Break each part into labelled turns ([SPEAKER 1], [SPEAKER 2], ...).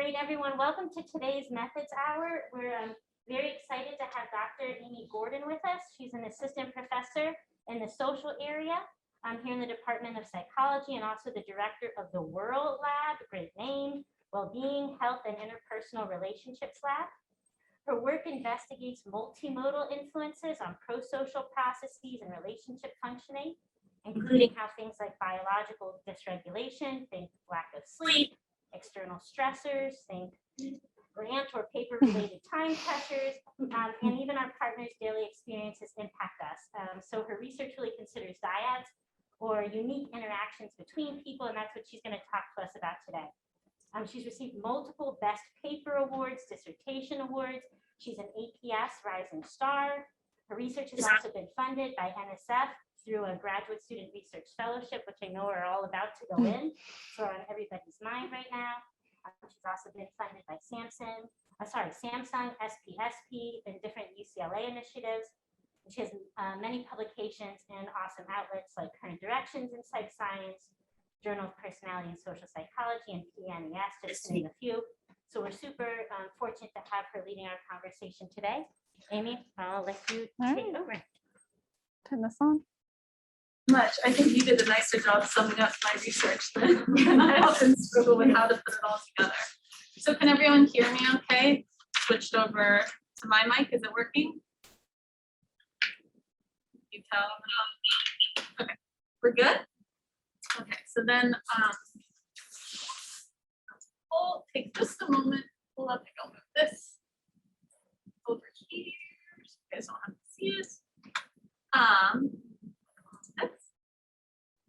[SPEAKER 1] Great, everyone. Welcome to today's Methods Hour. We're very excited to have Dr. Amie Gordon with us. She's an assistant professor in the social area here in the Department of Psychology and also the director of the World Lab, great name, Wellbeing, Health, and Interpersonal Relationships Lab. Her work investigates multimodal influences on pro-social processes and relationship functioning, including how things like biological dysregulation, think lack of sleep, external stressors, think grant or paper-related time pressures, and even our partners' daily experiences impact us. So her research really considers dyads or unique interactions between people, and that's what she's going to talk to us about today. She's received multiple Best Paper Awards, dissertation awards. She's an APS Rising Star. Her research has also been funded by NSF through a graduate student research fellowship, which I know are all about to go in, so on everybody's mind right now. She's also been funded by Samsung, SPSP, and different UCLA initiatives. She has many publications in awesome outlets like Current Directions in Psych Science, Journal of Personality and Social Psychology, and PNES, just to name a few. So we're super fortunate to have her leading our conversation today. Amie, I'll let you take over.
[SPEAKER 2] Turn this on.
[SPEAKER 3] Much. I think you did a nicer job summing up my research than I often struggle with how to put it all together. So can everyone hear me okay? Switched over to my mic. Is it working? You tell. Okay, we're good? Okay, so then we'll take just a moment. Pull up and go with this over here. So you guys don't have to see it.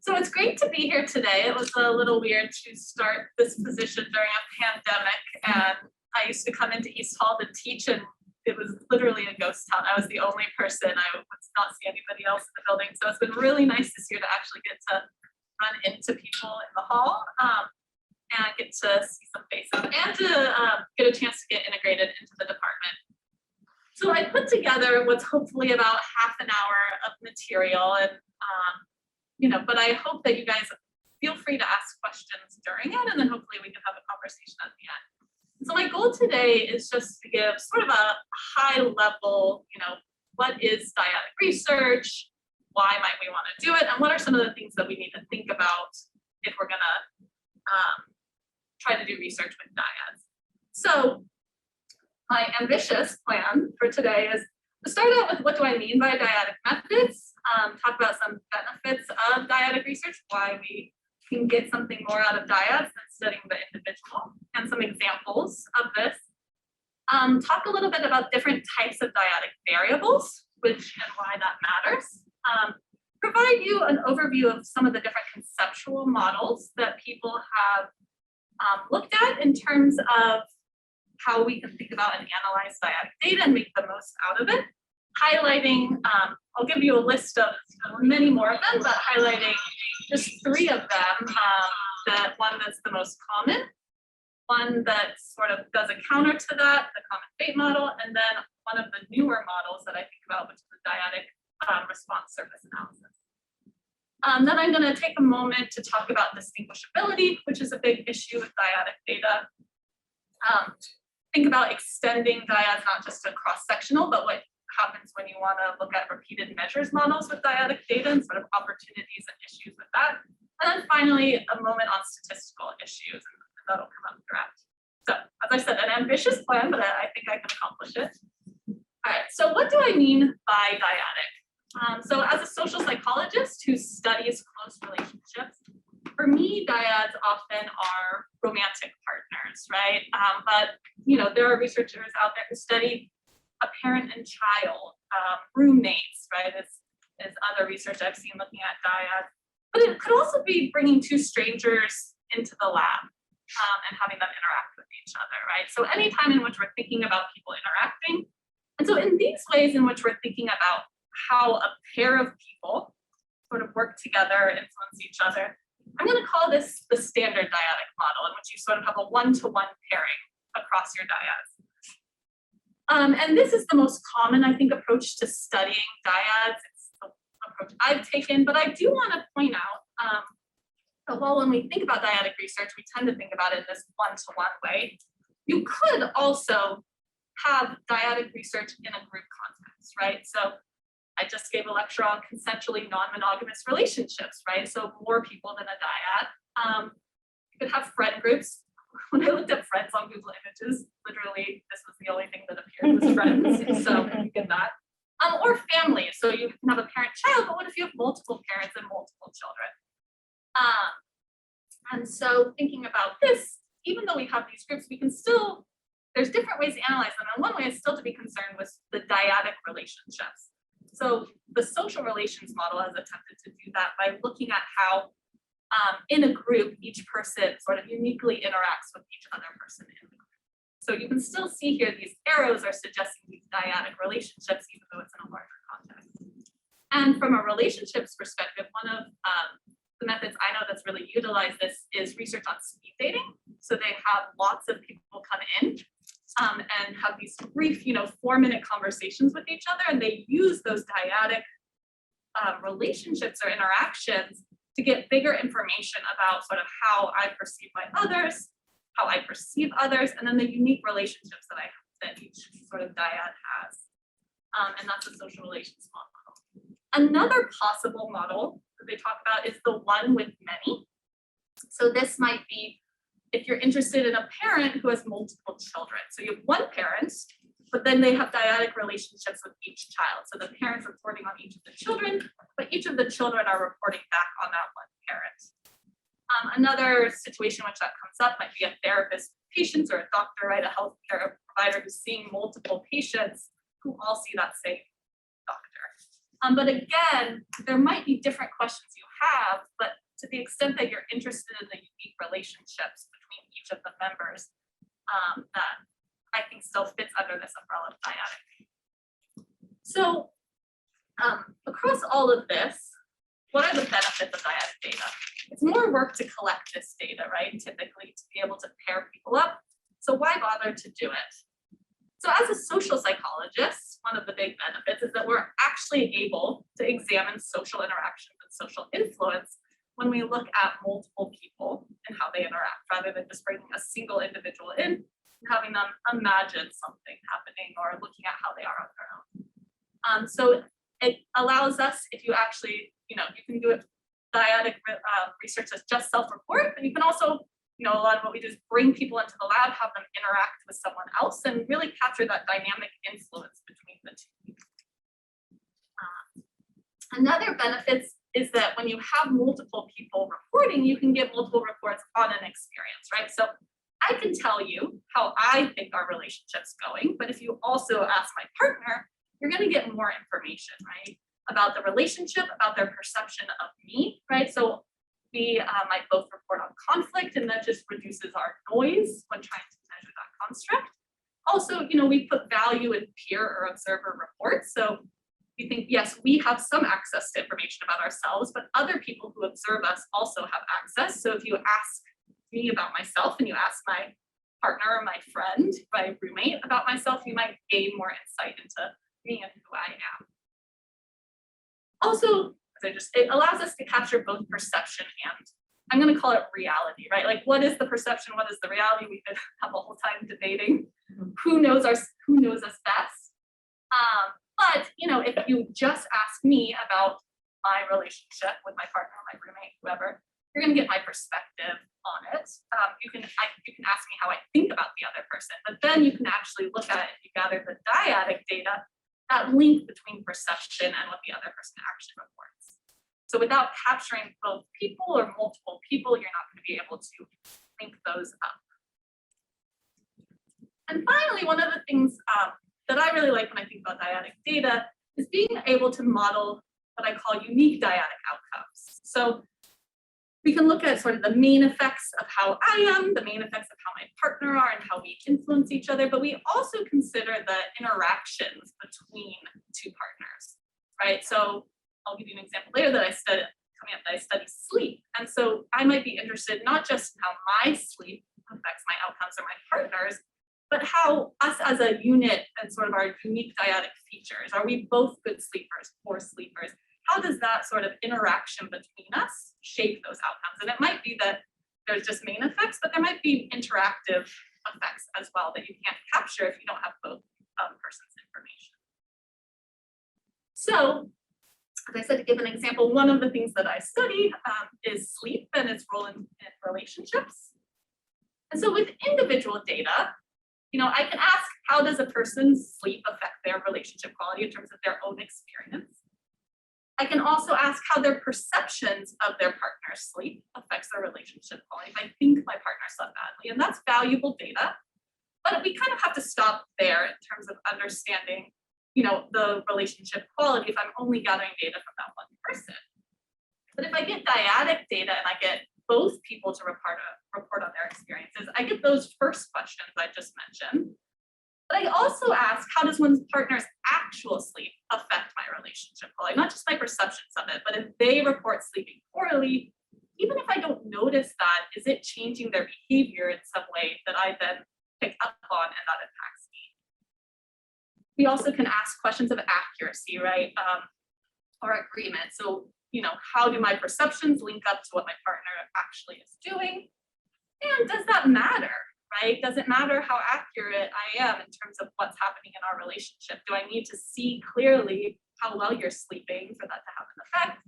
[SPEAKER 3] So it's great to be here today. It was a little weird to start this position during a pandemic, and I used to come into East Hall to teach, and it was literally a ghost town. I was the only person. I would not see anybody else in the building. So it's been really nice this year to actually get to run into people in the hall and get to see some faces and to get a chance to get integrated into the department. So I put together what's hopefully about half an hour of material, and but I hope that you guys feel free to ask questions during it, and then hopefully we can have a conversation at the end. So my goal today is just to give sort of a high level, what is dyadic research? Why might we want to do it? And what are some of the things that we need to think about if we're going to try to do research with dyads? So my ambitious plan for today is to start out with what do I mean by dyadic methods, talk about some benefits of dyadic research, why we can get something more out of dyads than studying the individual, and some examples of this. Talk a little bit about different types of dyadic variables, which and why that matters. Provide you an overview of some of the different conceptual models that people have looked at in terms of how we can think about and analyze dyadic data and make the most out of it. Highlighting, I'll give you a list of many more of them, but highlighting just 3 of them. That one that's the most common, one that sort of does a counter to that, the common fate model, and then one of the newer models that I think about, which is the dyadic response surface analysis. Then I'm going to take a moment to talk about distinguishability, which is a big issue with dyadic data. Think about extending dyads not just to cross-sectional, but what happens when you want to look at repeated measures models with dyadic data and sort of opportunities and issues with that. And then finally, a moment on statistical issues, and that'll come up throughout. So as I said, an ambitious plan, but I think I can accomplish it. All right, so what do I mean by dyadic? So as a social psychologist who studies close relationships, for me, dyads often are romantic partners, right? But there are researchers out there who study a parent and child, roommates, right? Is other research I've seen looking at dyads. But it could also be bringing 2 strangers into the lab and having them interact with each other, right? So any time in which we're thinking about people interacting, and so in these ways in which we're thinking about how a pair of people sort of work together, influence each other, I'm going to call this the standard dyadic model, in which you sort of have a one-to-one pairing across your dyads. And this is the most common, I think, approach to studying dyads. It's the approach I've taken, but I do want to point out that while when we think about dyadic research, we tend to think about it in this one-to-one way. You could also have dyadic research in a group context, right? So I just gave a lecture on consensually non-monogamous relationships, right? So more people than a dyad. You could have friend groups. When I looked at friends on Google Images, literally this was the only thing that appeared was friends. So you get that. Or family. So you can have a parent-child, but what if you have multiple parents and multiple children? And so thinking about this, even though we have these groups, we can still, there's different ways to analyze them. And one way is still to be concerned with the dyadic relationships. So the social relations model has attempted to do that by looking at how in a group, each person sort of uniquely interacts with each other person in the group. So you can still see here, these arrows are suggesting these dyadic relationships, even though it's in a larger context. And from a relationships perspective, one of the methods I know that's really utilized this is research on speed dating. So they have lots of people come in and have these brief, 4-minute conversations with each other, and they use those dyadic relationships or interactions to get bigger information about sort of how I perceive my others, how I perceive others, and then the unique relationships that each sort of dyad has. And that's a social relations model. Another possible model that they talk about is the one with many. So this might be if you're interested in a parent who has multiple children. So you have one parent, but then they have dyadic relationships with each child. So the parents reporting on each of the children, but each of the children are reporting back on that one parent. Another situation which that comes up might be a therapist patients or a doctor, right? A healthcare provider who's seeing multiple patients who all see that same doctor. But again, there might be different questions you have, but to the extent that you're interested in the unique relationships between each of the members, that I think still fits under this umbrella of dyadic. So across all of this, what are the benefits of dyadic data? It's more work to collect this data, right? Typically to be able to pair people up. So why bother to do it? So as a social psychologist, one of the big benefits is that we're actually able to examine social interactions and social influence when we look at multiple people and how they interact, rather than just bringing a single individual in and having them imagine something happening or looking at how they are on their own. So it allows us, if you actually, you can do it dyadic research that's just self-report, but you can also, a lot of what we do is bring people into the lab, have them interact with someone else, and really capture that dynamic influence between the two. Another benefit is that when you have multiple people reporting, you can get multiple reports on an experience, right? So I can tell you how I think our relationship's going, but if you also ask my partner, you're going to get more information, right? About the relationship, about their perception of me, right? So we might both report on conflict, and that just reduces our noise when trying to measure that construct. Also, we put value in peer or observer reports. So we think, yes, we have some access to information about ourselves, but other people who observe us also have access. So if you ask me about myself and you ask my partner or my friend, my roommate about myself, you might gain more insight into me and who I am. Also, it allows us to capture both perception and, I'm going to call it reality, right? Like, what is the perception? What is the reality? We could have a whole time debating who knows us best. But if you just ask me about my relationship with my partner, my roommate, whoever, you're going to get my perspective on it. You can ask me how I think about the other person, but then you can actually look at it and you gather the dyadic data, that link between perception and what the other person actually reports. So without capturing both people or multiple people, you're not going to be able to link those up. And finally, one of the things that I really like when I think about dyadic data is being able to model what I call unique dyadic outcomes. So we can look at sort of the main effects of how I am, the main effects of how my partner are, and how we influence each other, but we also consider the interactions between two partners, right? So I'll give you an example later that I study sleep. And so I might be interested not just in how my sleep affects my outcomes or my partners, but how us as a unit and sort of our unique dyadic features, are we both good sleepers, poor sleepers? How does that sort of interaction between us shape those outcomes? And it might be that there's just main effects, but there might be interactive effects as well that you can't capture if you don't have both person's information. So, as I said, to give an example, one of the things that I study is sleep and its role in relationships. And so with individual data, I can ask, how does a person's sleep affect their relationship quality in terms of their own experience? I can also ask how their perceptions of their partner's sleep affects their relationship quality. If I think my partner slept badly, and that's valuable data, but we kind of have to stop there in terms of understanding, the relationship quality if I'm only gathering data from that one person. But if I get dyadic data and I get both people to report on their experiences, I get those first questions I just mentioned. But I also ask, how does one's partner's actual sleep affect my relationship quality? Not just my perceptions of it, but if they report sleeping poorly, even if I don't notice that, is it changing their behavior in some way that I then pick up on and that impacts me? We also can ask questions of accuracy, right? Or agreement. So, how do my perceptions link up to what my partner actually is doing? And does that matter? Right? Does it matter how accurate I am in terms of what's happening in our relationship? Do I need to see clearly how well you're sleeping for that to have an effect?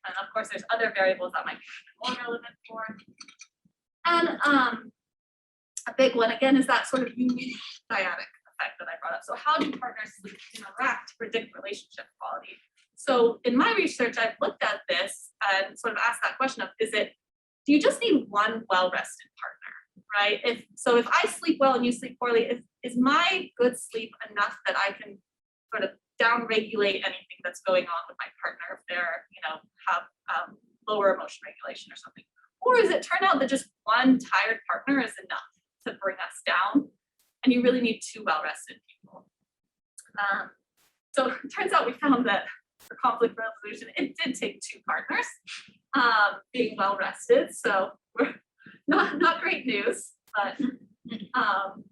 [SPEAKER 3] And of course, there's other variables that might be more relevant for. And a big one, again, is that sort of unique dyadic effect that I brought up. So how do partners sleep interact to predict relationship quality? So in my research, I've looked at this and sort of asked that question of, do you just need one well-rested partner? Right? If I sleep well and you sleep poorly, is my good sleep enough that I can sort of down-regulate anything that's going on with my partner if they're, have lower emotion regulation or something? Or does it turn out that just one tired partner is enough to bring us down, and you really need two well-rested people? So it turns out we found that for conflict resolution, it did take two partners being well-rested. So we're not great news, but we'll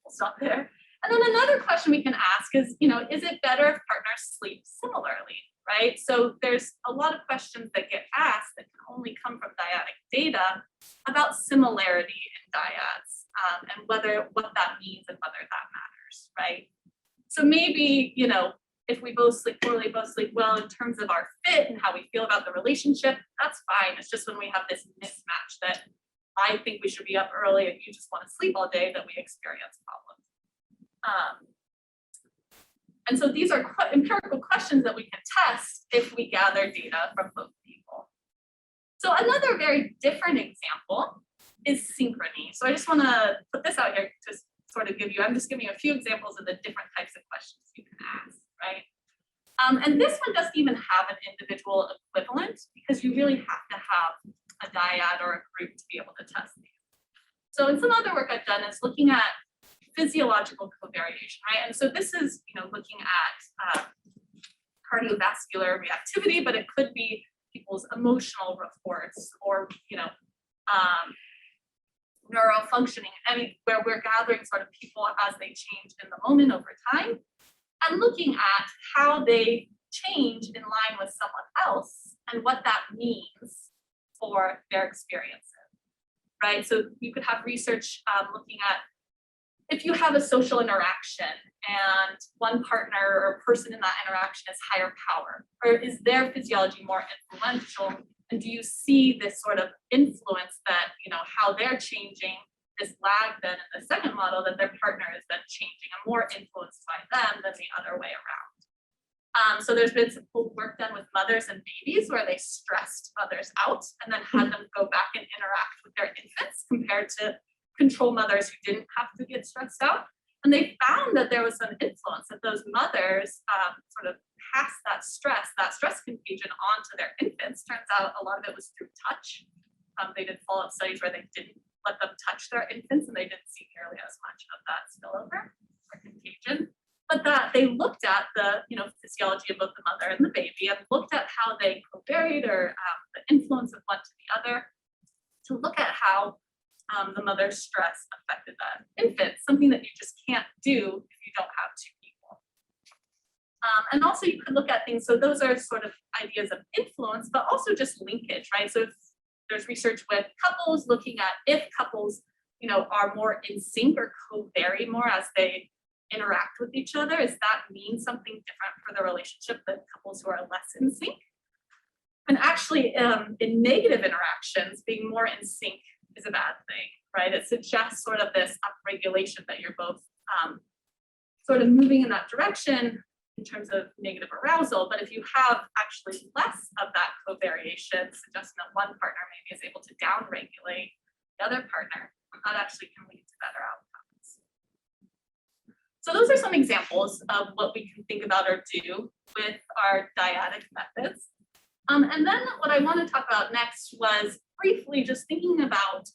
[SPEAKER 3] stop there. And then another question we can ask is, is it better if partners sleep similarly, right? So there's a lot of questions that get asked that can only come from dyadic data about similarity in dyads and what that means and whether that matters, right? So maybe, if we both sleep poorly, both sleep well in terms of our fit and how we feel about the relationship, that's fine. It's just when we have this mismatch that I think we should be up early and you just want to sleep all day that we experience problems. And so these are empirical questions that we can test if we gather data from both people. So another very different example is synchrony. So I just want to put this out here to sort of I'm just giving you a few examples of the different types of questions you can ask, right? And this one doesn't even have an individual equivalent because you really have to have a dyad or a group to be able to test these. So in some other work I've done is looking at physiological covariation, right? And so this is, looking at cardiovascular reactivity, but it could be people's emotional reports or, neural functioning, where we're gathering sort of people as they change in the moment over time and looking at how they change in line with someone else and what that means for their experiences, right? So you could have research looking at if you have a social interaction and one partner or person in that interaction has higher power, or is their physiology more influential? And do you see this sort of influence that, how they're changing, this lag then in the second model that their partner is then changing and more influenced by them than the other way around? So there's been some cool work done with mothers and babies where they stressed mothers out and then had them go back and interact with their infants compared to control mothers who didn't have to get stressed out. And they found that there was some influence that those mothers sort of passed that stress contagion onto their infants. Turns out a lot of it was through touch. They did follow-up studies where they didn't let them touch their infants and they didn't see nearly as much of that spillover or contagion. But that they looked at the physiology of both the mother and the baby and looked at how they covaried or the influence of one to the other to look at how the mother's stress affected that infant, something that you just can't do if you don't have two people. And also you could look at things, so those are sort of ideas of influence, but also just linkage, right? So if there's research with couples looking at if couples, are more in sync or co-vary more as they interact with each other? Does that mean something different for the relationship than couples who are less in sync? And actually, in negative interactions, being more in sync is a bad thing, right? It suggests sort of this upregulation that you're both sort of moving in that direction in terms of negative arousal. But if you have actually less of that covariation, suggesting that one partner maybe is able to downregulate the other partner, that actually can lead to better outcomes. So those are some examples of what we can think about or do with our dyadic methods. And then what I want to talk about next was briefly just thinking about,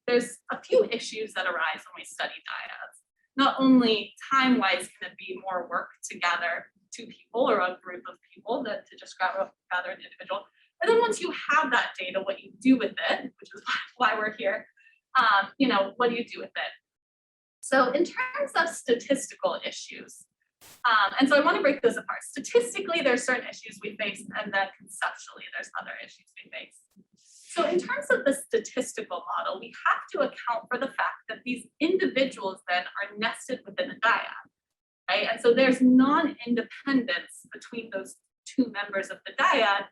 [SPEAKER 3] there's a few issues that arise when we study dyads. Not only time-wise can it be more work to gather two people or a group of people than to just gather an individual. And then once you have that data, what you do with it, which is why we're here, what do you do with it? So in terms of statistical issues, and so I want to break those apart. Statistically, there's certain issues we face, and then conceptually, there's other issues we face. So in terms of the statistical model, we have to account for the fact that these individuals then are nested within a dyad, right? And so there's non-independence between those two members of the dyad,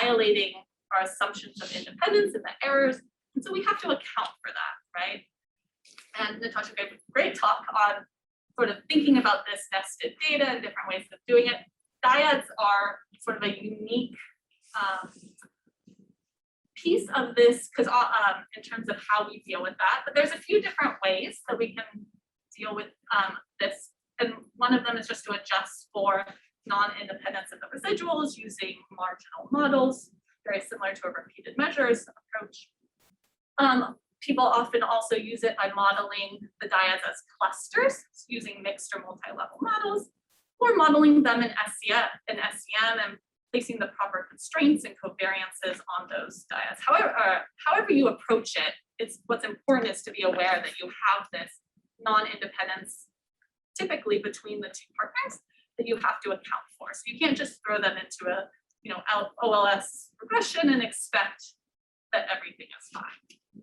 [SPEAKER 3] violating our assumptions of independence and the errors. And so we have to account for that, right? And Natasha gave a great talk on sort of thinking about this nested data and different ways of doing it. Dyads are sort of a unique piece of this, because in terms of how we deal with that, but there's a few different ways that we can deal with this. And one of them is just to adjust for non-independence of the residuals using marginal models, very similar to a repeated measures approach. People often also use it by modeling the dyads as clusters, using mixed or multi-level models, or modeling them in SEM and placing the proper constraints and covariances on those dyads. However you approach it, what's important is to be aware that you have this non-independence typically between the two partners that you have to account for. So you can't just throw them into a OLS regression and expect that everything is fine.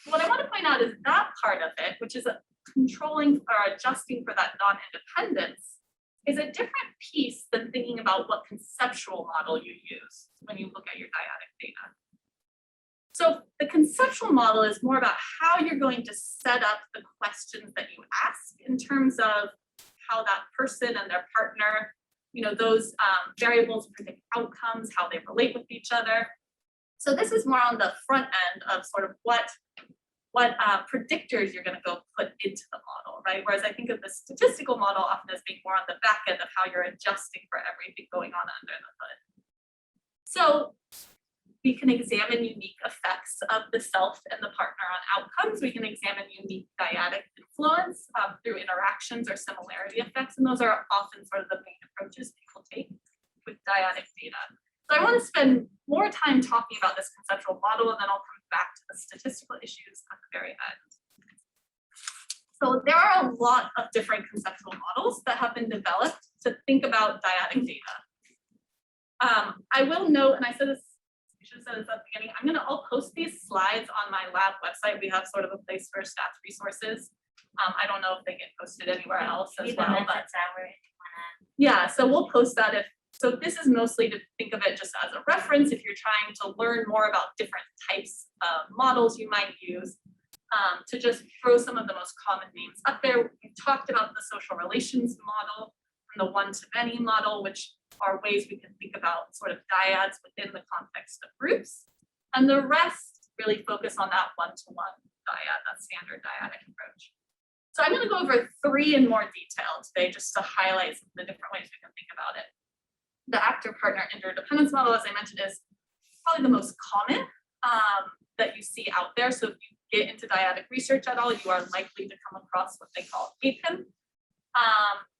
[SPEAKER 3] What I want to point out is that part of it, which is controlling or adjusting for that non-independence, is a different piece than thinking about what conceptual model you use when you look at your dyadic data. So the conceptual model is more about how you're going to set up the questions that you ask in terms of how that person and their partner, those variables predict outcomes, how they relate with each other. So this is more on the front end of sort of what predictors you're going to go put into the model, right? Whereas I think of the statistical model often as being more on the back end of how you're adjusting for everything going on under the hood. So we can examine unique effects of the self and the partner on outcomes. We can examine unique dyadic influence through interactions or similarity effects. And those are often sort of the main approaches people take with dyadic data. So I want to spend more time talking about this conceptual model, and then I'll come back to the statistical issues at the very end. So there are a lot of different conceptual models that have been developed to think about dyadic data. I will note, and I should have said this at the beginning, I'll post these slides on my lab website. We have sort of a place for stats resources. I don't know if they get posted anywhere else as well. Yeah, so we'll post that so this is mostly to think of it just as a reference if you're trying to learn more about different types of models you might use, to just throw some of the most common names up there. We've talked about the social relations model and the one-to-many model, which are ways we can think about sort of dyads within the context of groups. And the rest really focus on that one-to-one dyad, that standard dyadic approach. So I'm going to go over 3 in more detail today just to highlight some of the different ways we can think about it. The actor-partner interdependence model, as I mentioned, is probably the most common that you see out there. So if you get into dyadic research at all, you are likely to come across what they call APIM.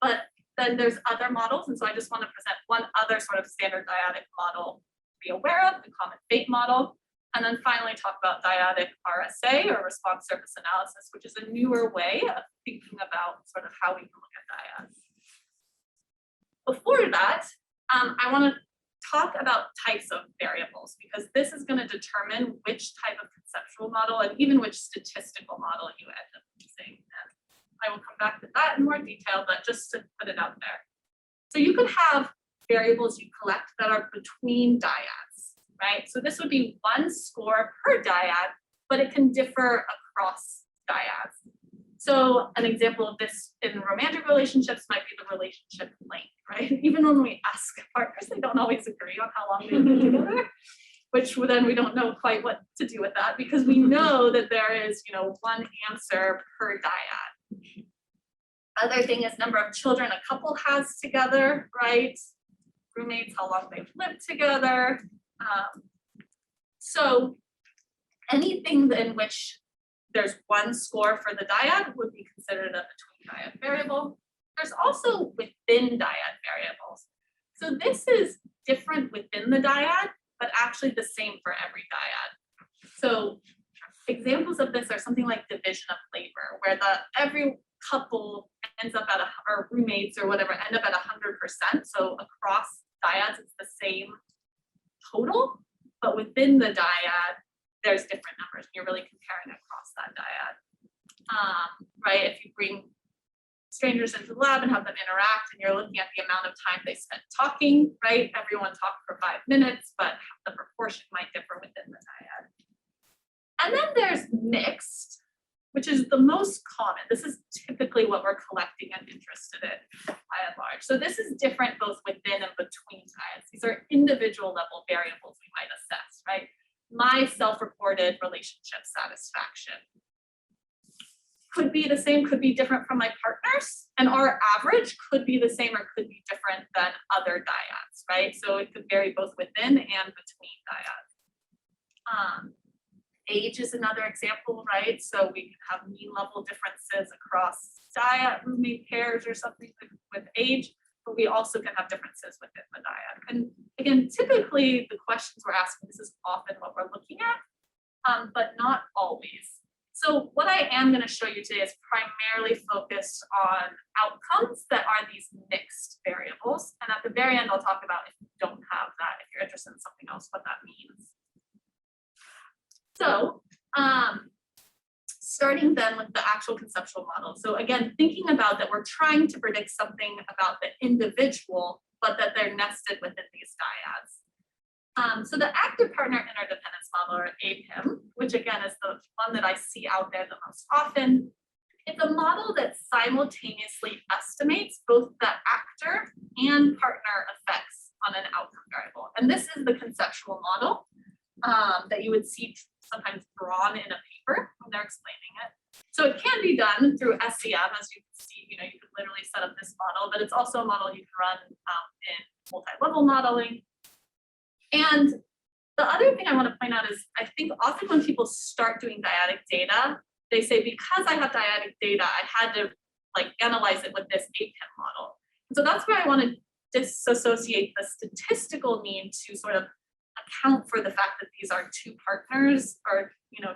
[SPEAKER 3] But then there's other models. And so I just want to present one other sort of standard dyadic model to be aware of, the common fate model. And then finally talk about dyadic RSA, or response surface analysis, which is a newer way of thinking about sort of how we can look at dyads. Before that, I want to talk about types of variables, because this is going to determine which type of conceptual model and even which statistical model you end up using. And I will come back to that in more detail, but just to put it out there. So you could have variables you collect that are between dyads, right? So this would be one score per dyad, but it can differ across dyads. So an example of this in romantic relationships might be the relationship length, right? Even when we ask partners, they don't always agree on how long they've been together, which then we don't know quite what to do with that, because we know that there is, one answer per dyad. Other thing is number of children a couple has together, right? Roommates, how long they've lived together. So anything in which there's one score for the dyad would be considered a between dyad variable. There's also within dyad variables. So this is different within the dyad, but actually the same for every dyad. So examples of this are something like division of labor, where every couple ends up at or roommates or whatever end up at 100%. So across dyads, it's the same total, but within the dyad, there's different numbers. And you're really comparing across that dyad, right? If you bring strangers into the lab and have them interact, and you're looking at the amount of time they spent talking, right? Everyone talked for 5 minutes, but the proportion might differ within the dyad. And then there's mixed, which is the most common. This is typically what we're collecting and interested in by and large. So this is different both within and between dyads. These are individual level variables we might assess, right? My self-reported relationship satisfaction could be the same, could be different from my partner's, and our average could be the same or could be different than other dyads, right? So it could vary both within and between dyads. Age is another example, right? So we can have mean level differences across dyad roommate pairs or something with age, but we also can have differences within the dyad. And again, typically the questions we're asking, this is often what we're looking at, but not always. So what I am going to show you today is primarily focused on outcomes that are these mixed variables. And at the very end, I'll talk about if you don't have that, if you're interested in something else, what that means. So starting then with the actual conceptual model. So again, thinking about that we're trying to predict something about the individual, but that they're nested within these dyads. So the active partner interdependence model, or APIM, which again is the one that I see out there the most often, it's a model that simultaneously estimates both the actor and partner effects on an outcome variable. And this is the conceptual model that you would see sometimes drawn in a paper when they're explaining it. So it can be done through SCM, as you can see, you could literally set up this model, but it's also a model you can run in multi-level modeling. And the other thing I want to point out is, I think often when people start doing dyadic data, they say, because I have dyadic data, I had to analyze it with this APIM model. So that's where I want to disassociate the statistical need to sort of account for the fact that these are two partners or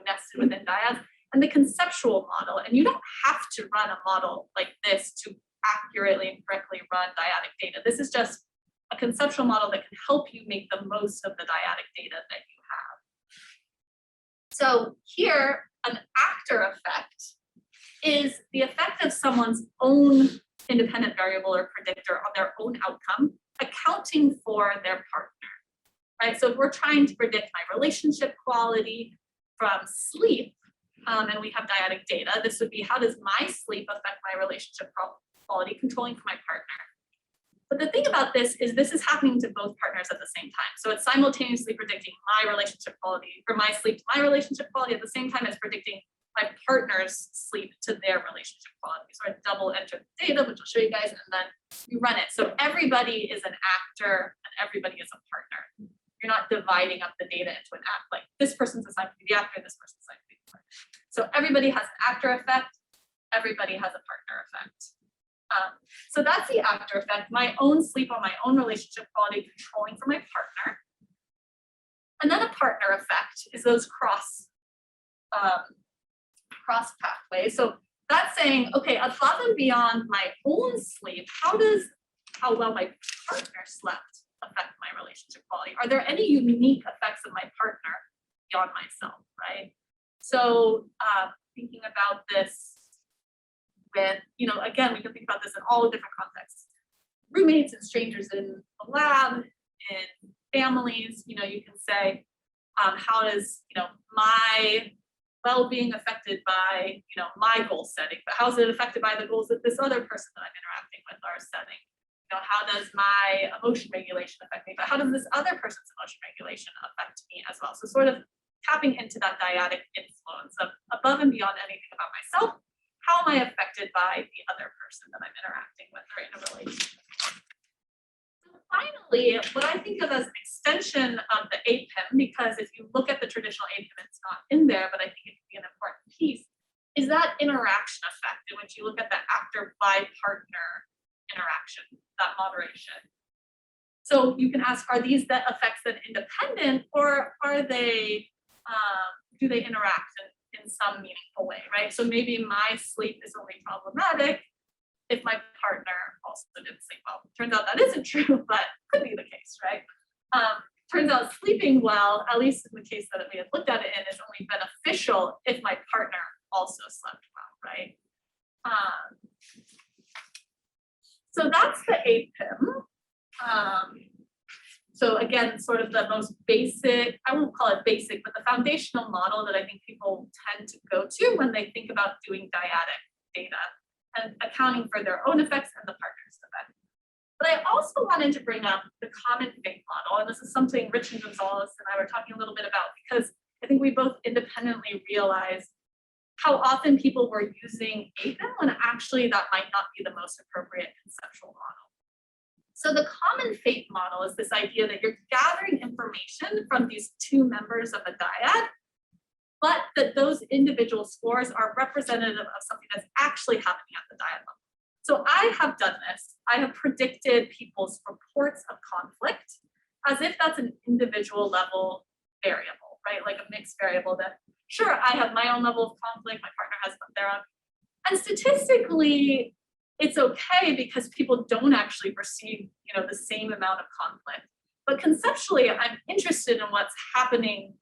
[SPEAKER 3] nested within dyads, and the conceptual model. And you don't have to run a model like this to accurately and correctly run dyadic data. This is just a conceptual model that can help you make the most of the dyadic data that you have. So here, an actor effect is the effect of someone's own independent variable or predictor on their own outcome, accounting for their partner. Right? So if we're trying to predict my relationship quality from sleep, and we have dyadic data, this would be, how does my sleep affect my relationship quality, controlling for my partner? But the thing about this is happening to both partners at the same time. So it's simultaneously predicting my relationship quality, or my sleep to my relationship quality, at the same time as predicting my partner's sleep to their relationship quality. So I double enter the data, which I'll show you guys, and then you run it. So everybody is an actor and everybody is a partner. You're not dividing up the data into an act, like this person's assigned to be the actor, this person's assigned to be the partner. So everybody has an actor effect, everybody has a partner effect. So that's the actor effect, my own sleep on my own relationship quality, controlling for my partner. And then a partner effect is those cross pathways. So that's saying, okay, above and beyond my own sleep, how well my partner slept affect my relationship quality? Are there any unique effects of my partner beyond myself, right? So thinking about this with, you know, again, we can think about this in all different contexts. Roommates and strangers in the lab, in families, you know, you can say, how is, you know, my well-being affected by, you know, my goal setting, but how is it affected by the goals that this other person that I'm interacting with are setting? You know, how does my emotion regulation affect me, but how does this other person's emotion regulation affect me as well? So sort of tapping into that dyadic influence of above and beyond anything about myself, how am I affected by the other person that I'm interacting with or in a relationship? Finally, what I think of as an extension of the APIM, because if you look at the traditional APIM, it's not in there, but I think it can be an important piece, is that interaction effect in which you look at the actor by partner interaction, that moderation. So you can ask, are these that effects then independent, or are they, do they interact in some meaningful way, right? So maybe my sleep is only problematic if my partner also didn't sleep well. Turns out that isn't true, but could be the case, right? Turns out sleeping well, at least in the case that we had looked at it in, is only beneficial if my partner also slept well, right? So that's the APIM. So again, sort of the most basic, I won't call it basic, but the foundational model that I think people tend to go to when they think about doing dyadic data and accounting for their own effects and the partner's effect. But I also wanted to bring up the common fate model, and this is something Rich and Gonzalez and I were talking a little bit about, because I think we both independently realized how often people were using APIM when actually that might not be the most appropriate conceptual model. So the common fate model is this idea that you're gathering information from these two members of a dyad, but that those individual scores are representative of something that's actually happening at the dyad level. So I have done this. I have predicted people's reports of conflict as if that's an individual level variable, right? Like a mixed variable that, sure, I have my own level of conflict, my partner has their own. And statistically, it's okay because people don't actually perceive, you know, the same amount of conflict. But conceptually, I'm interested in what's happening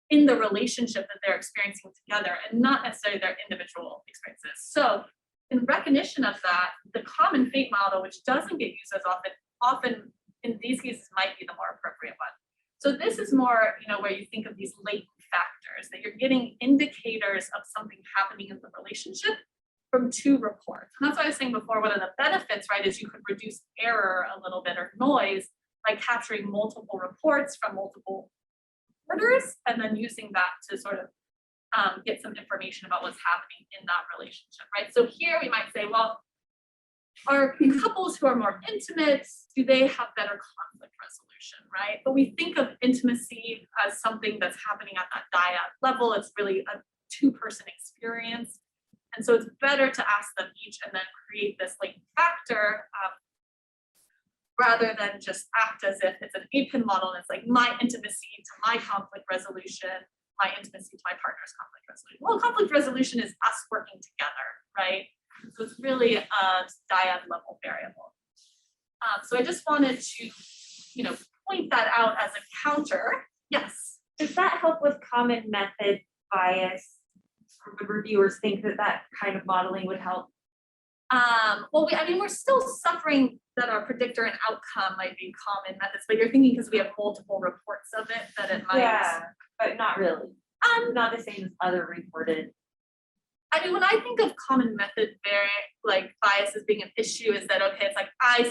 [SPEAKER 3] in the relationship that they're experiencing together and not necessarily their individual experiences. So in recognition of that, the common fate model, which doesn't get used as often in these cases might be the more appropriate one. So this is more, you know, where you think of these latent factors, that you're getting indicators of something happening in the relationship from two reports. And that's what I was saying before, one of the benefits, right, is you could reduce error a little bit or noise by capturing multiple reports from multiple orders and then using that to sort of get some information about what's happening in that relationship, right? So here we might say, well, are couples who are more intimate, do they have better conflict resolution, right? But we think of intimacy as something that's happening at that dyad level. It's really a two-person experience. And so it's better to ask them each and then create this latent factor rather than just act as if it's an APIM model and it's like my intimacy to my conflict resolution, my intimacy to my partner's conflict resolution. Well, conflict resolution is us working together, right? So it's really a dyad level variable. So I just wanted to, you know, point that out as a counter. Yes.
[SPEAKER 4] Does that help with common method bias? Or would reviewers think that that kind of modeling would help?
[SPEAKER 3] Well, I mean, we're still suffering that our predictor and outcome might be common methods, but you're thinking because we have multiple reports of it that it might.
[SPEAKER 4] Yeah, but not really. Not the same as other reported.
[SPEAKER 3] I mean, when I think of common method bias as being an issue, is that okay? It's like I'm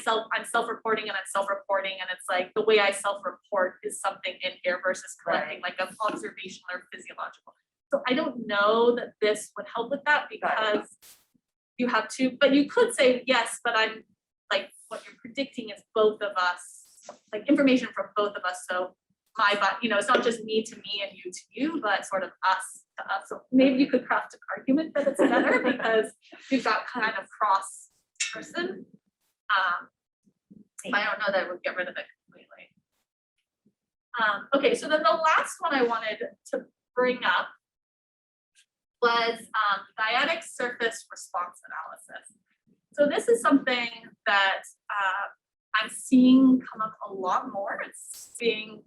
[SPEAKER 3] self-reporting and I'm self-reporting, and it's like the way I self-report is something in here versus collecting like an observational or physiological. So I don't know that this would help with that because you have to, but you could say yes, but I'm like what you're predicting is both of us, like information from both of us. So you know, it's not just me to me and you to you, but sort of us to us. So maybe you could craft an argument that it's better because we've got kind of cross person. I don't know that it would get rid of it completely. Okay, so then the last one I wanted to bring up was dyadic surface response analysis. So this is something that I'm seeing come up a lot more. It's being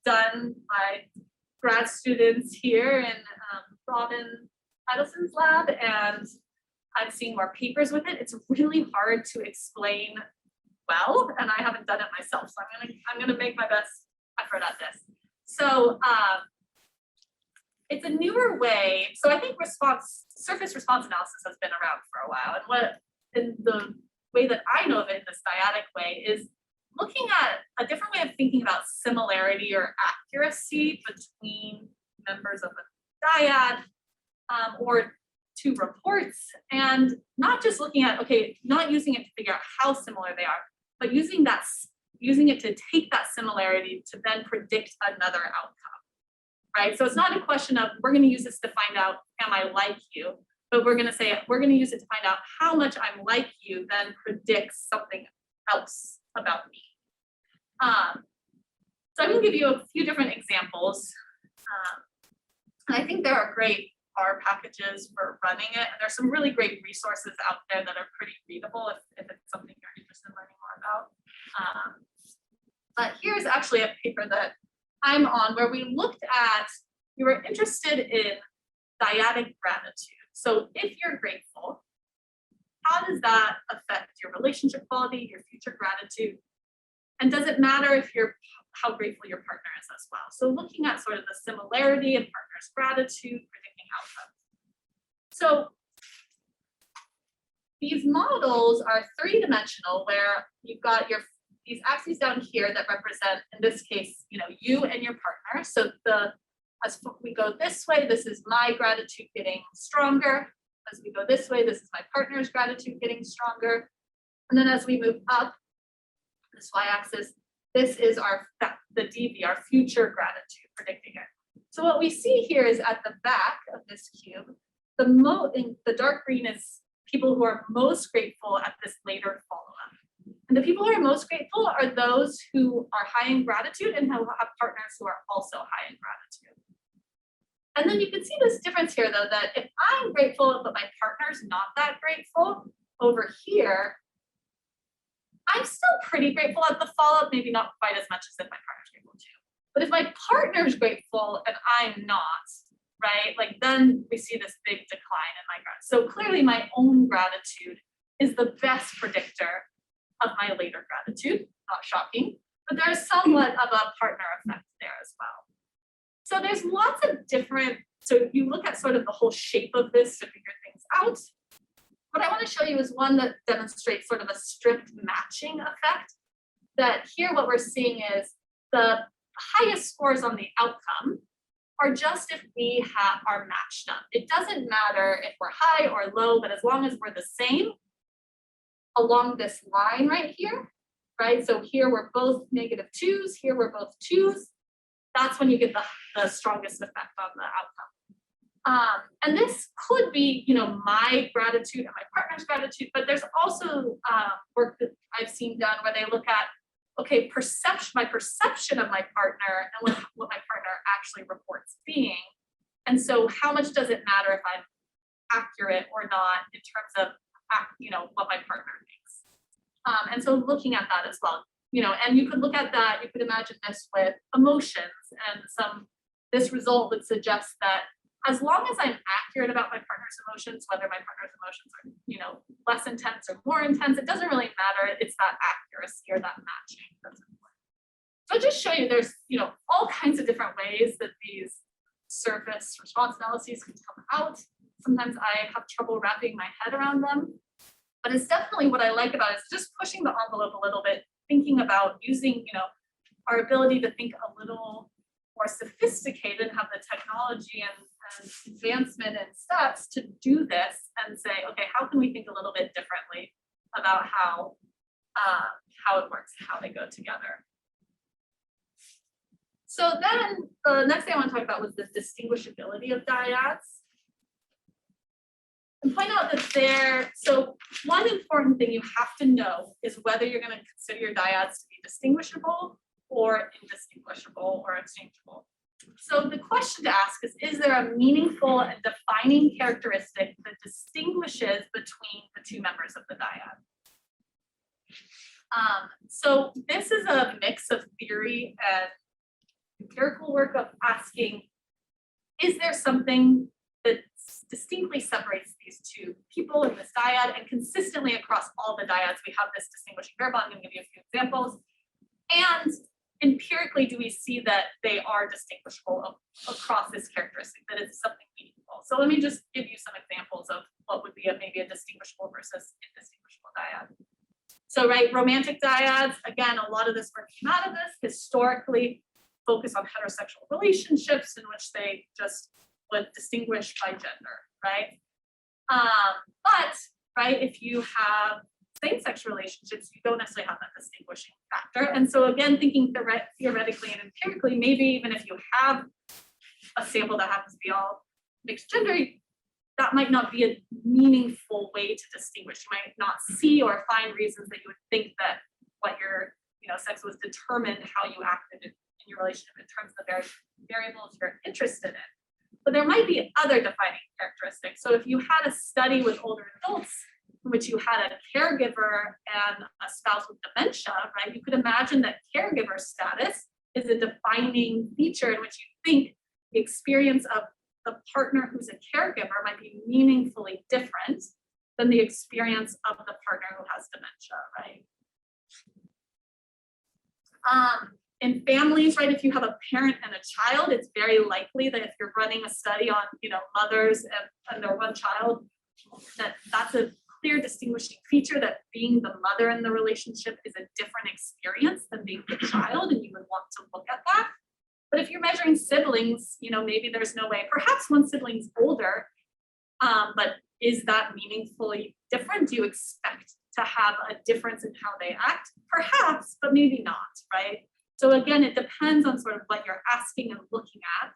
[SPEAKER 3] done by grad students here in Robin Idelson's lab, and I'm seeing more papers with it. It's really hard to explain well, and I haven't done it myself, so I'm gonna make my best effort at this. So it's a newer way. So I think surface response analysis has been around for a while, and the way that I know of it in this dyadic way is looking at a different way of thinking about similarity or accuracy between members of a dyad or two reports, and not just looking at, not using it to figure out how similar they are, but using it to take that similarity to then predict another outcome, right? So it's not a question of, we're going to use this to find out, am I like you? But we're going to use it to find out how much I'm like you, then predicts something else about me. So I'm going to give you a few different examples. And I think there are great R packages for running it. And there's some really great resources out there that are pretty readable if it's something you're interested in learning more about. But here's actually a paper that I'm on where we were interested in dyadic gratitude. So if you're grateful, how does that affect your relationship quality, your future gratitude? And does it matter how grateful your partner is as well? So looking at sort of the similarity in partners' gratitude, predicting outcomes. So these models are three-dimensional, where you've got these axes down here that represent, in this case, you and your partner. So as we go this way, this is my gratitude getting stronger. As we go this way, this is my partner's gratitude getting stronger. And then as we move up this y-axis, this is the DV, our future gratitude, predicting it. So what we see here is at the back of this cube, the dark green is people who are most grateful at this later follow-up. And the people who are most grateful are those who are high in gratitude and who have partners who are also high in gratitude. And then you can see this difference here, though, that if I'm grateful, but my partner's not that grateful, over here, I'm still pretty grateful at the follow-up, maybe not quite as much as if my partner's grateful too. But if my partner's grateful and I'm not, right, then we see this big decline in my gratitude. So clearly my own gratitude is the best predictor of my later gratitude, not shocking, but there's somewhat of a partner effect there as well. So there's lots of different, so if you look at sort of the whole shape of this to figure things out, what I want to show you is one that demonstrates sort of a strict matching effect. That here what we're seeing is the highest scores on the outcome are just if we are matched up. It doesn't matter if we're high or low, but as long as we're the same along this line right here, right? So here we're both -2s, here we're both 2s. That's when you get the strongest effect on the outcome. And this could be, my gratitude and my partner's gratitude, but there's also work that I've seen done where they look at, my perception of my partner and what my partner actually reports being. And so how much does it matter if I'm accurate or not in terms of, what my partner thinks? And so looking at that as well. And you could look at that, you could imagine this with emotions, and this result would suggest that as long as I'm accurate about my partner's emotions, whether my partner's emotions are, less intense or more intense, it doesn't really matter. It's that accuracy or that matching that's important. So I'll just show you there's, all kinds of different ways that these surface response analyses can come out. Sometimes I have trouble wrapping my head around them, but it's definitely what I like about it is just pushing the envelope a little bit, thinking about using, our ability to think a little more sophisticated, have the technology and advancement and steps to do this and say, how can we think a little bit differently about how it works, how they go together. So then the next thing I want to talk about was the distinguishability of dyads. And point out that so one important thing you have to know is whether you're going to consider your dyads to be distinguishable or indistinguishable or exchangeable. So the question to ask is there a meaningful and defining characteristic that distinguishes between the two members of the dyad? So this is a mix of theory and empirical work of asking, is there something that distinctly separates these two people in this dyad, and consistently across all the dyads we have this distinguishing variable? I'm going to give you a few examples. And empirically, do we see that they are distinguishable across this characteristic, that it's something meaningful? So let me just give you some examples of what would be maybe a distinguishable versus indistinguishable dyad. So, right, romantic dyads, again, a lot of this work came out of this, historically focus on heterosexual relationships in which they just would distinguish by gender, right? But, right, if you have same-sex relationships, you don't necessarily have that distinguishing factor. And so again, thinking theoretically and empirically, maybe even if you have a sample that happens to be all mixed gender, that might not be a meaningful way to distinguish. You might not see or find reasons that you would think that what your sex was determined how you acted in your relationship in terms of the variables you're interested in. But there might be other defining characteristics. So if you had a study with older adults in which you had a caregiver and a spouse with dementia, right? You could imagine that caregiver status is a defining feature in which you think the experience of the partner who's a caregiver might be meaningfully different than the experience of the partner who has dementia, right? In families, right, if you have a parent and a child, it's very likely that if you're running a study on, mothers and their one child, that's a clear distinguishing feature, that being the mother in the relationship is a different experience than being the child, and you would want to look at that. But if you're measuring siblings, maybe there's no way, perhaps one sibling's older, but is that meaningfully different? Do you expect to have a difference in how they act? Perhaps, but maybe not, right? So again, it depends on sort of what you're asking and looking at,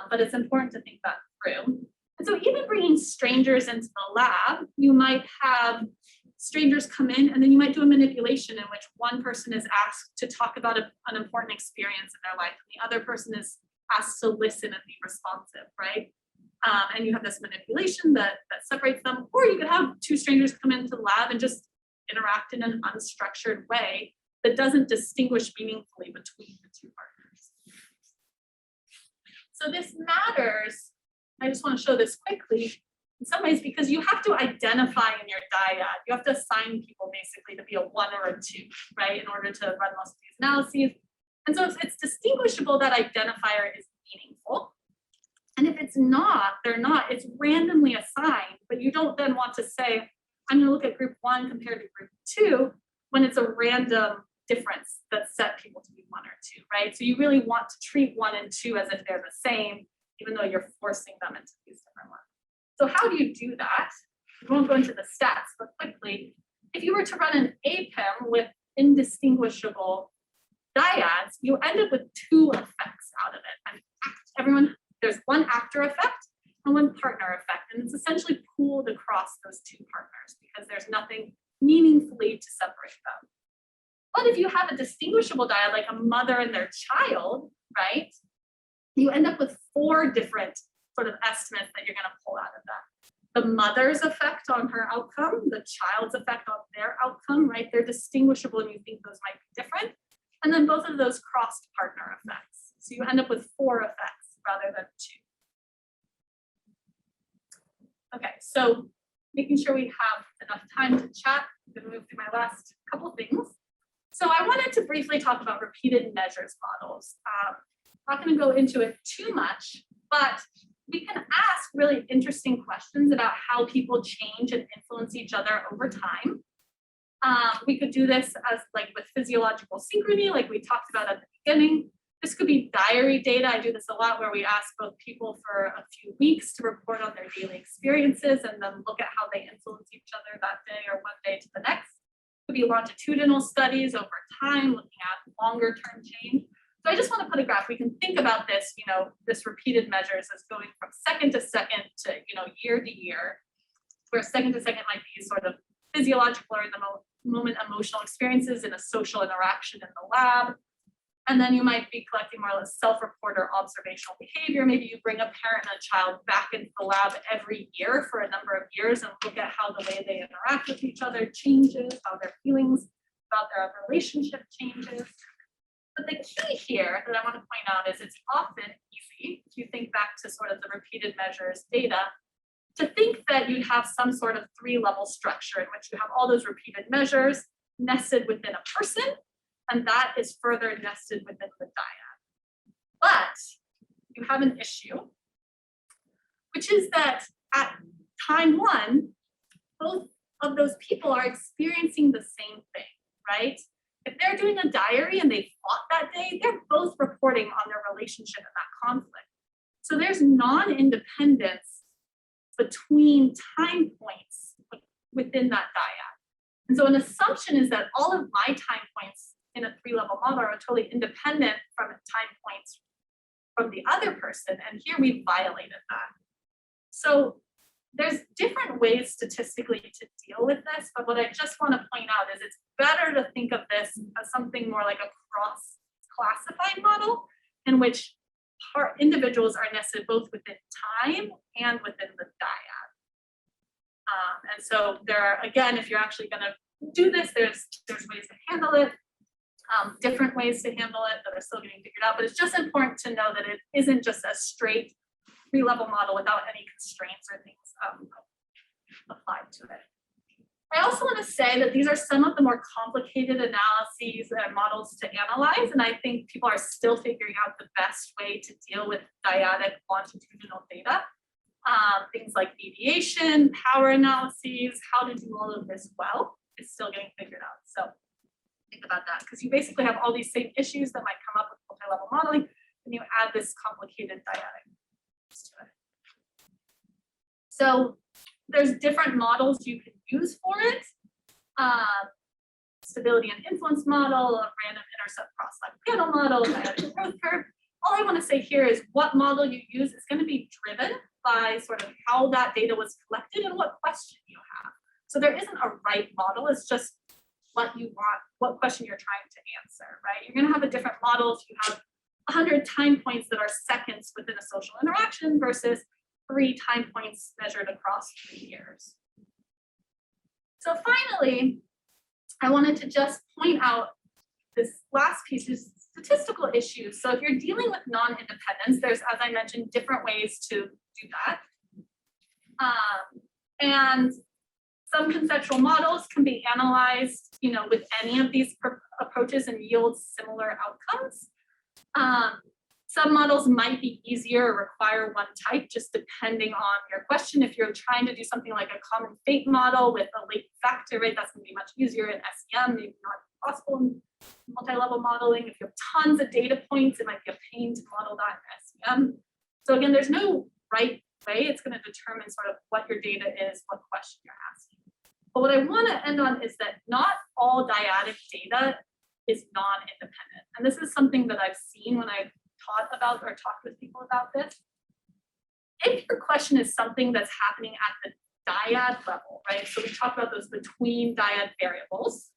[SPEAKER 3] but it's important to think that through. And so even bringing strangers into the lab, you might have strangers come in and then you might do a manipulation in which one person is asked to talk about an important experience in their life and the other person is asked to listen and be responsive, right? And you have this manipulation that separates them, or you could have two strangers come into the lab and just interact in an unstructured way that doesn't distinguish meaningfully between the two partners. So this matters. I just want to show this quickly in some ways because you have to identify in your dyad. You have to assign people basically to be a 1 or a 2, right, in order to run most of these analyses. And so if it's distinguishable, that identifier is meaningful. And if it's not, it's randomly assigned, but you don't then want to say, I'm going to look at group 1 compared to group 2 when it's a random difference that set people to be 1 or 2, right? So you really want to treat 1 and 2 as if they're the same, even though you're forcing them into these different ones. So how do you do that? We won't go into the stats, but quickly, if you were to run an APIM with indistinguishable dyads, you end up with 2 effects out of it. There's one actor effect and one partner effect, and it's essentially pooled across those 2 partners because there's nothing meaningfully to separate them. But if you have a distinguishable dyad, like a mother and their child, right, you end up with 4 different sort of estimates that you're going to pull out of that. The mother's effect on her outcome, the child's effect on their outcome, right, they're distinguishable and you think those might be different. And then both of those crossed partner effects. So you end up with 4 effects rather than 2. Okay, so making sure we have enough time to chat, I'm going to move through my last couple things. So I wanted to briefly talk about repeated measures models. I'm not going to go into it too much, but we can ask really interesting questions about how people change and influence each other over time. We could do this as like with physiological synchrony, like we talked about at the beginning. This could be diary data. I do this a lot where we ask both people for a few weeks to report on their daily experiences and then look at how they influence each other that day or one day to the next. It could be longitudinal studies over time, looking at longer term change. So I just want to put a graph. We can think about this, this repeated measures as going from second to second to, year to year, where second to second might be sort of physiological or the moment emotional experiences in a social interaction in the lab. And then you might be collecting more or less self-report or observational behavior. Maybe you bring a parent and a child back into the lab every year for a number of years and look at how the way they interact with each other changes, how their feelings about their relationship changes. But the key here that I want to point out is it's often easy, if you think back to sort of the repeated measures data, to think that you'd have some sort of 3-level structure in which you have all those repeated measures nested within a person, and that is further nested within the dyad. But you have an issue, which is that at time 1, both of those people are experiencing the same thing, right? If they're doing a diary and they fought that day, they're both reporting on their relationship and that conflict. So there's non-independence between time points within that dyad. And so an assumption is that all of my time points in a 3-level model are totally independent from time points from the other person. And here we violated that. So there's different ways statistically to deal with this, but what I just want to point out is it's better to think of this as something more like a cross-classified model in which individuals are nested both within time and within the dyad. And so there are, again, if you're actually going to do this, there's ways to handle it, different ways to handle it that are still getting figured out, but it's just important to know that it isn't just a straight 3-level model without any constraints or things applied to it. I also want to say that these are some of the more complicated analyses and models to analyze, and I think people are still figuring out the best way to deal with dyadic longitudinal data. Things like deviation, power analyses, how to do all of this well is still getting figured out. So think about that, because you basically have all these same issues that might come up with multi-level modeling, and you add this complicated dyadic to it. So there's different models you can use for it. Stability and influence model, a random intercept cross-like panel model, dyadic growth curve. All I want to say here is what model you use is going to be driven by sort of how that data was collected and what question you have. So there isn't a right model, it's just what you want, what question you're trying to answer, right? You're going to have a different model if you have 100 time points that are seconds within a social interaction versus 3 time points measured across 3 years. So finally, I wanted to just point out this last piece is statistical issues. So if you're dealing with non-independence, there's, as I mentioned, different ways to do that. And some conceptual models can be analyzed, with any of these approaches and yield similar outcomes. Some models might be easier or require one type, just depending on your question. If you're trying to do something like a common fate model with a latent factor rate, that's going to be much easier in SEM, maybe not possible in multi-level modeling. If you have tons of data points, it might be a pain to model that in SEM. So again, there's no right way. It's going to determine sort of what your data is, what question you're asking. But what I want to end on is that not all dyadic data is non-independent. And this is something that I've seen when I've taught about or talked with people about this. If your question is something that's happening at the dyad level, right? So we talk about those between dyad variables.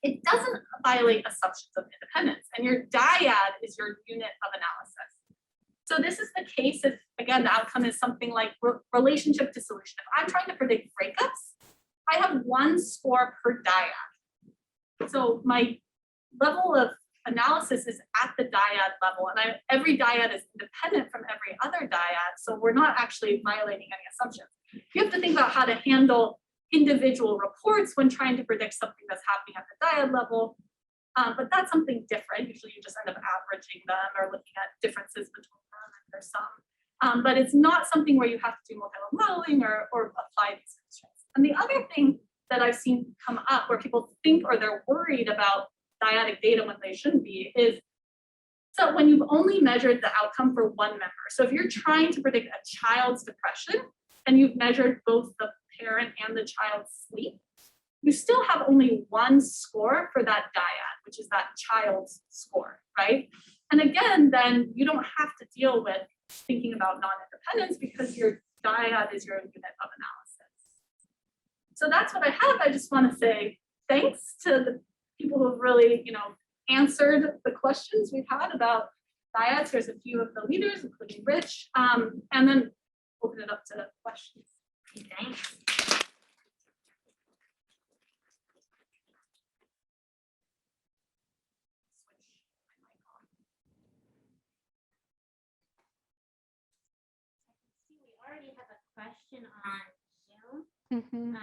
[SPEAKER 3] It doesn't violate assumptions of independence, and your dyad is your unit of analysis. So this is the case if, again, the outcome is something like relationship dissolution. If I'm trying to predict breakups, I have 1 score per dyad. So my level of analysis is at the dyad level, and every dyad is independent from every other dyad, so we're not actually violating any assumptions. You have to think about how to handle individual reports when trying to predict something that's happening at the dyad level, but that's something different. Usually you just end up averaging them or looking at differences between them, and there's some. But it's not something where you have to do multi-level modeling or apply these constraints. And the other thing that I've seen come up where people think or they're worried about dyadic data when they shouldn't be is, so when you've only measured the outcome for one member, so if you're trying to predict a child's depression and you've measured both the parent and the child's sleep, you still have only 1 score for that dyad, which is that child's score, right? And again, then you don't have to deal with thinking about non-independence because your dyad is your unit of analysis. So that's what I have. I just want to say thanks to the people who have really, answered the questions we've had about dyads. There's a few of the leaders, including Rich, and then open it up to questions.
[SPEAKER 1] Thanks. question on Zoom,
[SPEAKER 2] Mhm.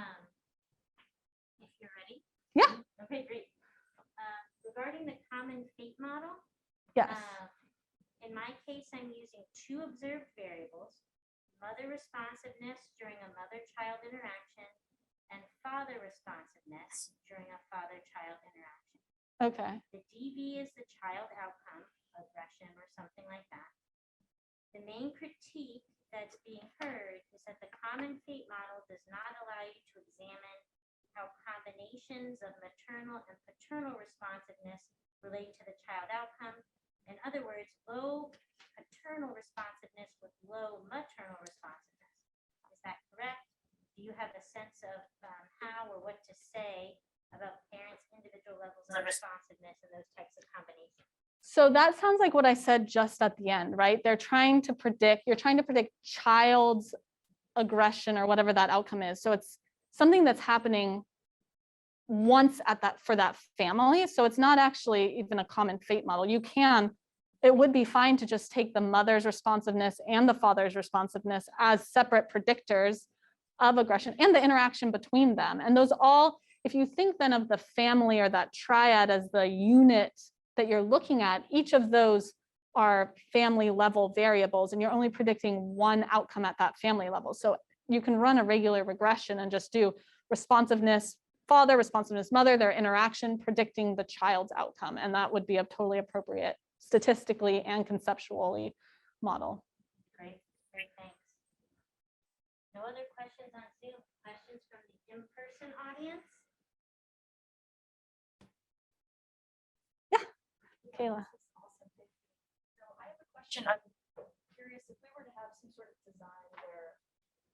[SPEAKER 1] if you're ready.
[SPEAKER 2] Yeah.
[SPEAKER 1] Okay, great. Regarding the common fate model,
[SPEAKER 2] Yes.
[SPEAKER 1] in my case, I'm using two observed variables, mother responsiveness during a mother-child interaction and father responsiveness during a father-child interaction.
[SPEAKER 2] Okay.
[SPEAKER 1] The DV is the child outcome, aggression or something like that. The main critique that's being heard is that the common fate model does not allow you to examine how combinations of maternal and paternal responsiveness relate to the child outcome. In other words, low paternal responsiveness with low maternal responsiveness. Is that correct? Do you have a sense of how or what to say about parents' individual levels of responsiveness and those types of combinations?
[SPEAKER 2] So that sounds like what I said just at the end, right? You're trying to predict child's aggression or whatever that outcome is. So it's something that's happening once for that family. So it's not actually even a common fate model. It would be fine to just take the mother's responsiveness and the father's responsiveness as separate predictors of aggression and the interaction between them. And those all, if you think then of the family or that triad as the unit that you're looking at, each of those are family level variables, and you're only predicting one outcome at that family level. So you can run a regular regression and just do responsiveness father, responsiveness mother, their interaction, predicting the child's outcome. And that would be a totally appropriate statistically and conceptually model.
[SPEAKER 1] Great, thanks. No other questions on Zoom? Questions from the in-person audience?
[SPEAKER 2] Yeah, Kayla.
[SPEAKER 5] So I have a question. I'm curious if we were to have some sort of design where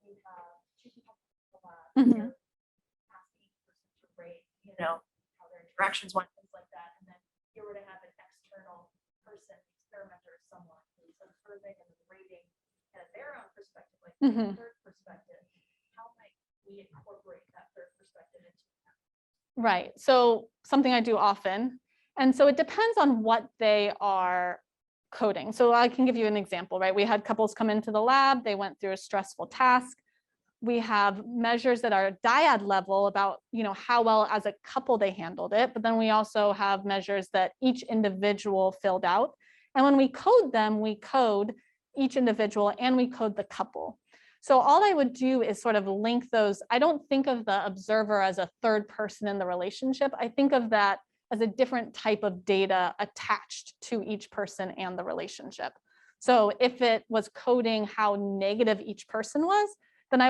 [SPEAKER 5] we have two people in the lab,
[SPEAKER 2] Mhm.
[SPEAKER 5] ask each person to rate, how their interactions went, things like that, and then you were to have an external person, experimenter, someone who's observing and rating at their own perspective, like
[SPEAKER 2] Mhm.
[SPEAKER 5] third perspective. How might we incorporate that third perspective into that?
[SPEAKER 2] Right. So something I do often. And so it depends on what they are coding. So I can give you an example, right? We had couples come into the lab. They went through a stressful task. We have measures that are dyad level about, how well as a couple they handled it. But then we also have measures that each individual filled out. And when we code them, we code each individual and we code the couple. So all I would do is sort of link those. I don't think of the observer as a third person in the relationship. I think of that as a different type of data attached to each person and the relationship. So if it was coding how negative each person was, then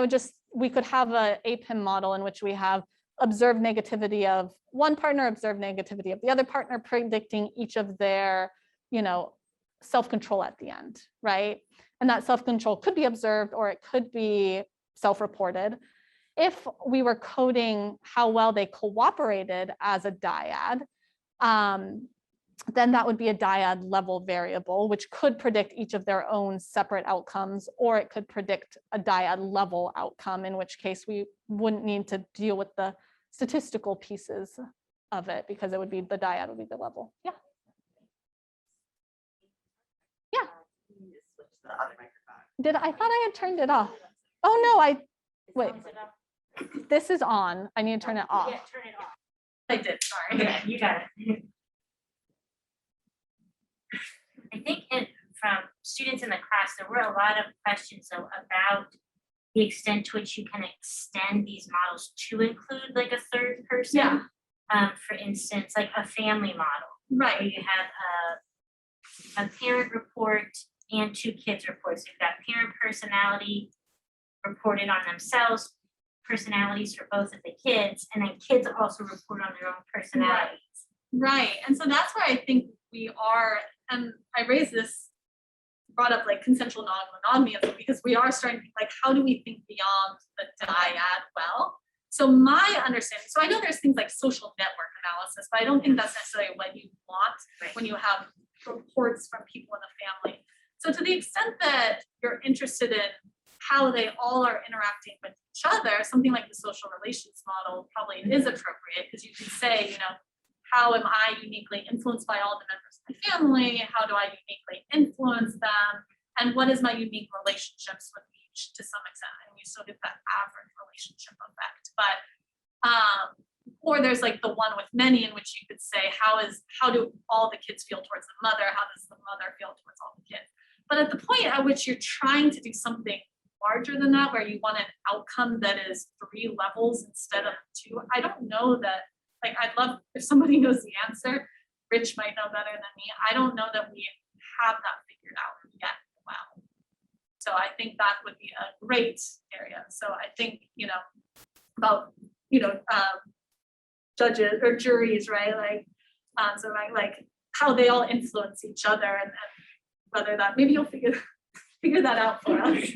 [SPEAKER 2] we could have a APIM model in which we have observed negativity of one partner, observed negativity of the other partner, predicting each of their, self-control at the end, right? And that self-control could be observed or it could be self-reported. If we were coding how well they cooperated as a dyad, then that would be a dyad level variable, which could predict each of their own separate outcomes, or it could predict a dyad level outcome, in which case we wouldn't need to deal with the statistical pieces of it because the dyad would be the level. Yeah. Yeah. I thought I had turned it off. Oh no, wait. This is on. I need to turn it off.
[SPEAKER 1] Yeah, turn it off.
[SPEAKER 3] I did, sorry.
[SPEAKER 1] Yeah, you got it. I think from students in the class, there were a lot of questions about the extent to which you can extend these models to include like a third person.
[SPEAKER 3] Yeah.
[SPEAKER 1] For instance, like a family model.
[SPEAKER 3] Right.
[SPEAKER 1] Where you have a parent report and two kids reports. You've got parent personality reported on themselves, personalities for both of the kids, and then kids also report on their own personalities.
[SPEAKER 3] Right. And so that's where I think we are, and I brought up like consensual non-monogamyism, because we are starting to think like, how do we think beyond the dyad well? So my understanding, so I know there's things like social network analysis, but I don't think that's necessarily what you want when you have reports from people in the family. So to the extent that you're interested in how they all are interacting with each other, something like the social relations model probably is appropriate, because you can say, how am I uniquely influenced by all the members of my family? How do I uniquely influence them? And what is my unique relationships with each to some extent? And you still get that average relationship effect. But or there's like the one with many, in which you could say, how do all the kids feel towards the mother? How does the mother feel towards all the kids? But at the point at which you're trying to do something larger than that, where you want an outcome that is 3 levels instead of 2, I don't know that, like, I'd love if somebody knows the answer. Rich might know better than me. I don't know that we have that figured out yet. Wow. So I think that would be a great area. So I think, about, judges or juries, right? Like, so like how they all influence each other, and whether that, maybe you'll figure that out for us.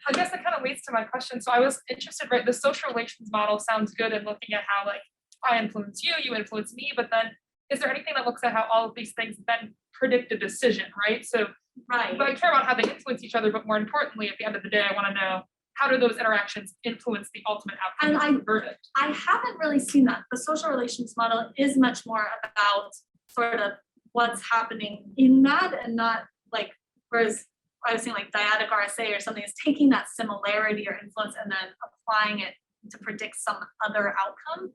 [SPEAKER 6] I guess that kind of leads to my question. So I was interested, right? The social relations model sounds good in looking at how, like, I influence you, you influence me, but then is there anything that looks at how all of these things then predict a decision, right? So
[SPEAKER 3] Right.
[SPEAKER 6] but I care about how they influence each other, but more importantly, at the end of the day, I want to know, how do those interactions influence the ultimate outcome of the verdict?
[SPEAKER 3] I haven't really seen that. The social relations model is much more about sort of what's happening in that, and not like, whereas I was saying like dyadic RSA or something is taking that similarity or influence and then applying it to predict some other outcome.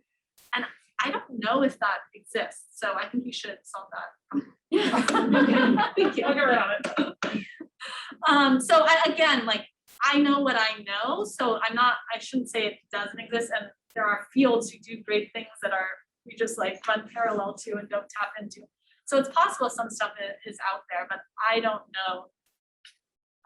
[SPEAKER 3] And I don't know if that exists. So I think you should solve that. Yeah. Thank you.
[SPEAKER 6] I'll get around it.
[SPEAKER 3] So again, like, I know what I know, so I shouldn't say it doesn't exist, and there are fields who do great things that we just like run parallel to and don't tap into. So it's possible some stuff is out there, but I don't know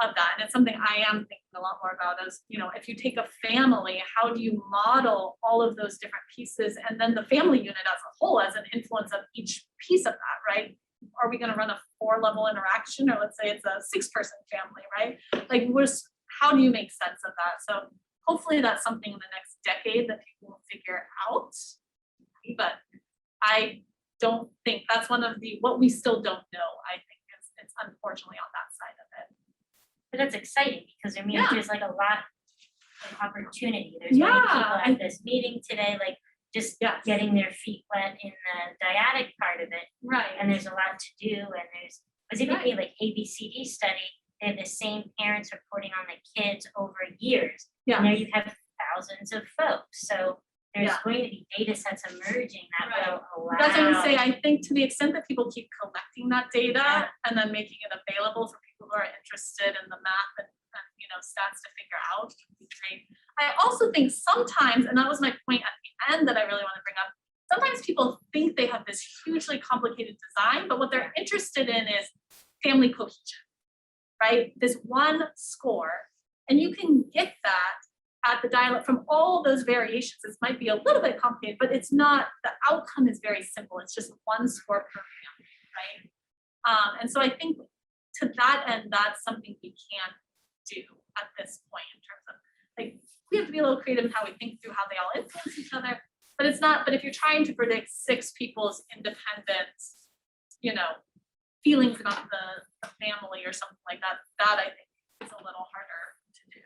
[SPEAKER 3] of that. And it's something I am thinking a lot more about is, if you take a family, how do you model all of those different pieces, and then the family unit as a whole as an influence of each piece of that, right? Are we going to run a 4-level interaction, or let's say it's a 6-person family, right? Like, how do you make sense of that? So hopefully that's something in the next decade that people will figure out. But I don't think that's one of what we still don't know. I think it's unfortunately on that side of it.
[SPEAKER 1] But that's exciting because it means
[SPEAKER 3] Yeah.
[SPEAKER 1] there's like a lot of opportunity. There's many people
[SPEAKER 3] Yeah,
[SPEAKER 1] at this meeting today, like just
[SPEAKER 3] Yes.
[SPEAKER 1] getting their feet wet in the dyadic part of it.
[SPEAKER 3] Right.
[SPEAKER 1] And there's a lot to do, and was even
[SPEAKER 3] Right.
[SPEAKER 1] like ABCD study, they have the same parents reporting on the kids over years. And there you have thousands of folks. So there's
[SPEAKER 3] Yeah.
[SPEAKER 1] going to be data sets emerging that
[SPEAKER 3] Right.
[SPEAKER 1] will allow.
[SPEAKER 3] That's what I would say. I think to the extent that people keep collecting that data
[SPEAKER 1] Yeah.
[SPEAKER 3] and then making it available for people who are interested in the math and stats to figure out, would be great. I also think sometimes, and that was my point at the end that I really want to bring up, sometimes people think they have this hugely complicated design, but what they're interested in is family cohesion, right? This one score, and you can get that at the dialect from all those variations. This might be a little bit complicated, but it's not, the outcome is very simple. It's just one score per family, right? And so I think to that end, that's something we can do at this point in terms of, like, we have to be a little creative in how we think through how they all influence each other, but it's not, but if you're trying to predict 6 people's independent, feelings about the family or something like that, that I think is a little harder to do.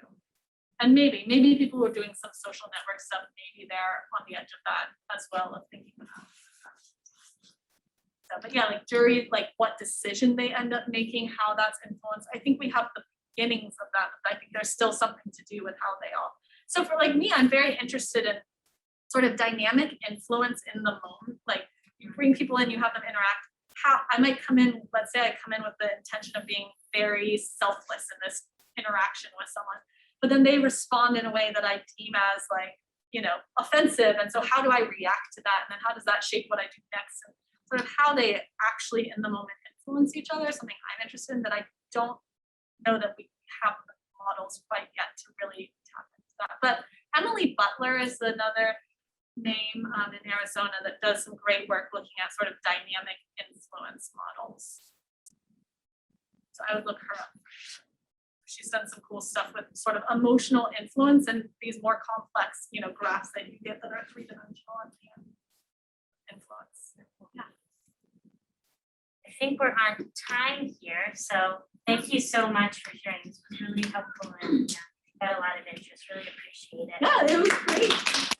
[SPEAKER 3] And maybe people who are doing some social network stuff, maybe they're on the edge of that as well, of thinking about. So, but yeah, like jury, like what decision they end up making, how that's influenced. I think we have the beginnings of that, but I think there's still something to do with how they all. So for like me, I'm very interested in sort of dynamic influence in the moment. Like, you bring people in, you have them interact. How I might come in, let's say I come in with the intention of being very selfless in this interaction with someone, but then they respond in a way that I deem as like, offensive. And so how do I react to that? And then how does that shape what I do next? And sort of how they actually in the moment influence each other, something I'm interested in that I don't know that we have the models quite yet to really tap into that. But Emily Butler is another name in Arizona that does some great work looking at sort of dynamic influence models. So I would look her up. She's done some cool stuff with sort of emotional influence and these more complex, graphs that you get that are 3-dimensional and can influence. Yeah.
[SPEAKER 1] I think we're on time here, so thank you so much for sharing. This was really helpful and got a lot of interest. Really appreciate it.
[SPEAKER 3] Yeah, it was great.